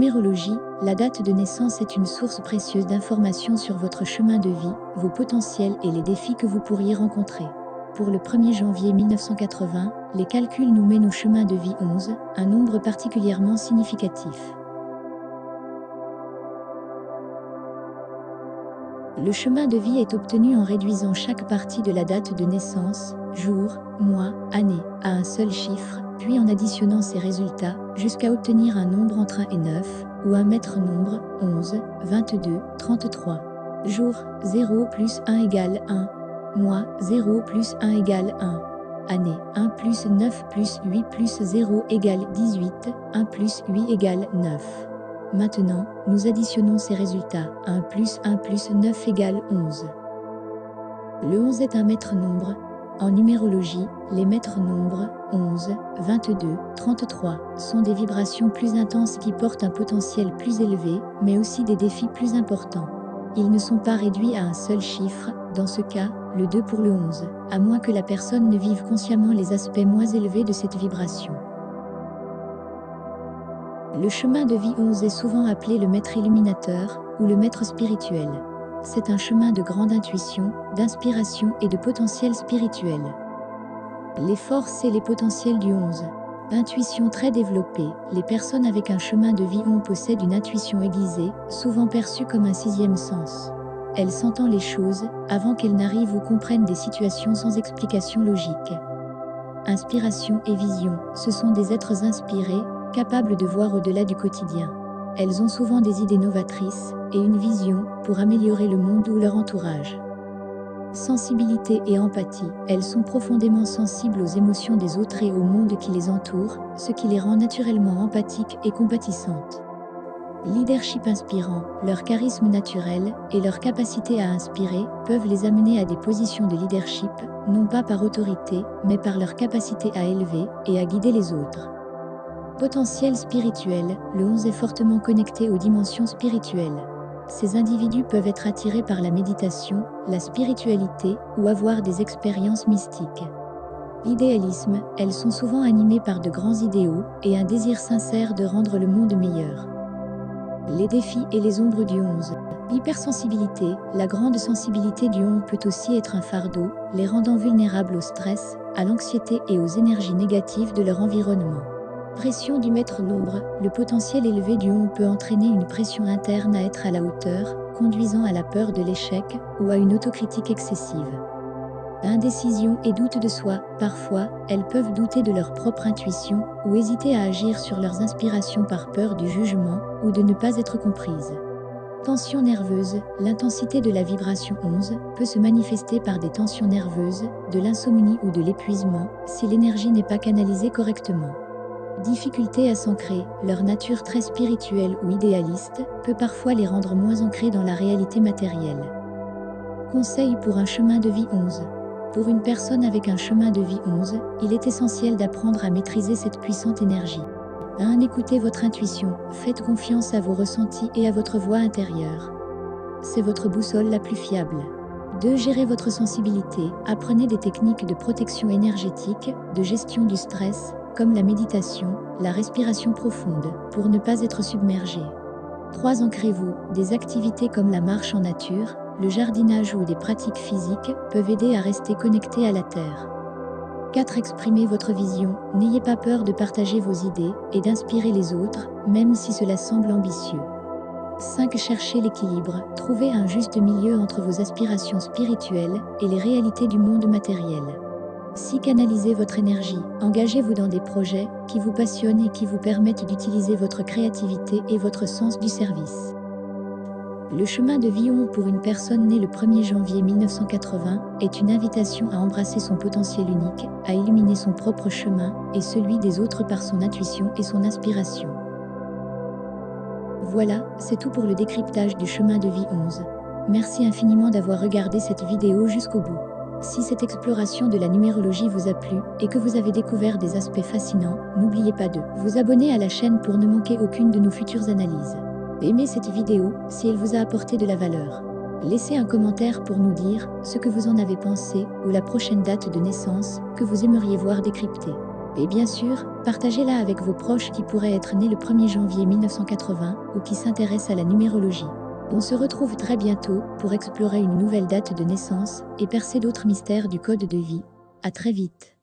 numérologie, la date de naissance est une source précieuse d'informations sur votre chemin de vie, vos potentiels et les défis que vous pourriez rencontrer. Pour le 1er janvier 1980, les calculs nous mènent au chemin de vie 11, un nombre particulièrement significatif. Le chemin de vie est obtenu en réduisant chaque partie de la date de naissance, jour, mois, année, à un seul chiffre, puis en additionnant ces résultats, jusqu'à obtenir un nombre entre 1 et 9, ou un maître nombre, 11, 22, 33. Jour, 0 plus 1 égale 1. Mois, 0 plus 1 égale 1. Année, 1 plus 9 plus 8 plus 0 égale 18, 1 plus 8 égale 9. Maintenant, nous additionnons ces résultats. 1 plus 9 égale 11. Le 11 est un maître nombre. En numérologie, les maîtres nombres 11, 22, 33 sont des vibrations plus intenses qui portent un potentiel plus élevé, mais aussi des défis plus importants. Ils ne sont pas réduits à un seul chiffre, dans ce cas, le 2 pour le 11, à moins que la personne ne vive consciemment les aspects moins élevés de cette vibration. Le chemin de vie 11 est souvent appelé le maître illuminateur ou le maître spirituel. C'est un chemin de grande intuition, d'inspiration et de potentiel spirituel. Les forces et les potentiels du 11. Intuition très développée, les personnes avec un chemin de vie 11 possèdent une intuition aiguisée, souvent perçue comme un sixième sens. Elle s'entend les choses avant qu'elles n'arrivent ou comprennent des situations sans explication logique. Inspiration et vision, ce sont des êtres inspirés, capables de voir au-delà du quotidien. Elles ont souvent des idées novatrices et une vision pour améliorer le monde ou leur entourage. Sensibilité et empathie, elles sont profondément sensibles aux émotions des autres et au monde qui les entoure, ce qui les rend naturellement empathiques et compatissantes. Leadership inspirant, leur charisme naturel et leur capacité à inspirer peuvent les amener à des positions de leadership, non pas par autorité, mais par leur capacité à élever et à guider les autres. Potentiel spirituel, le 11 est fortement connecté aux dimensions spirituelles. Ces individus peuvent être attirés par la méditation, la spiritualité ou avoir des expériences mystiques. Idéalisme, elles sont souvent animées par de grands idéaux et un désir sincère de rendre le monde meilleur. Les défis et les ombres du 11. Hypersensibilité, la grande sensibilité du 11 peut aussi être un fardeau, les rendant vulnérables au stress, à l'anxiété et aux énergies négatives de leur environnement. Pression du maître nombre, le potentiel élevé du 11 peut entraîner une pression interne à être à la hauteur, conduisant à la peur de l'échec ou à une autocritique excessive. Indécision et doute de soi, parfois, elles peuvent douter de leur propre intuition ou hésiter à agir sur leurs inspirations par peur du jugement ou de ne pas être comprises. Tension nerveuse, l'intensité de la vibration 11 peut se manifester par des tensions nerveuses, de l'insomnie ou de l'épuisement, si l'énergie n'est pas canalisée correctement. Difficulté à s'ancrer, leur nature très spirituelle ou idéaliste peut parfois les rendre moins ancrés dans la réalité matérielle. Conseil pour un chemin de vie 11. Pour une personne avec un chemin de vie 11, il est essentiel d'apprendre à maîtriser cette puissante énergie. 1. Écoutez votre intuition, faites confiance à vos ressentis et à votre voix intérieure. C'est votre boussole la plus fiable. 2. Gérez votre sensibilité, apprenez des techniques de protection énergétique, de gestion du stress, comme la méditation, la respiration profonde, pour ne pas être submergé. 3. Ancrez-vous, des activités comme la marche en nature, le jardinage ou des pratiques physiques peuvent aider à rester connecté à la terre. 4. Exprimez votre vision, n'ayez pas peur de partager vos idées et d'inspirer les autres, même si cela semble ambitieux. 5. Cherchez l'équilibre, trouvez un juste milieu entre vos aspirations spirituelles et les réalités du monde matériel. 6. Canalisez votre énergie, engagez-vous dans des projets qui vous passionnent et qui vous permettent d'utiliser votre créativité et votre sens du service. Le chemin de vie 11 pour une personne née le 1er janvier 1980 est une invitation à embrasser son potentiel unique, à illuminer son propre chemin et celui des autres par son intuition et son inspiration. Voilà, c'est tout pour le décryptage du chemin de vie 11. Merci infiniment d'avoir regardé cette vidéo jusqu'au bout. Si cette exploration de la numérologie vous a plu et que vous avez découvert des aspects fascinants, n'oubliez pas de vous abonner à la chaîne pour ne manquer aucune de nos futures analyses. Aimez cette vidéo si elle vous a apporté de la valeur. Laissez un commentaire pour nous dire ce que vous en avez pensé ou la prochaine date de naissance que vous aimeriez voir décryptée. Et bien sûr, partagez-la avec vos proches qui pourraient être nés le 1er janvier 1980 ou qui s'intéressent à la numérologie. On se retrouve très bientôt pour explorer une nouvelle date de naissance et percer d'autres mystères du code de vie. À très vite.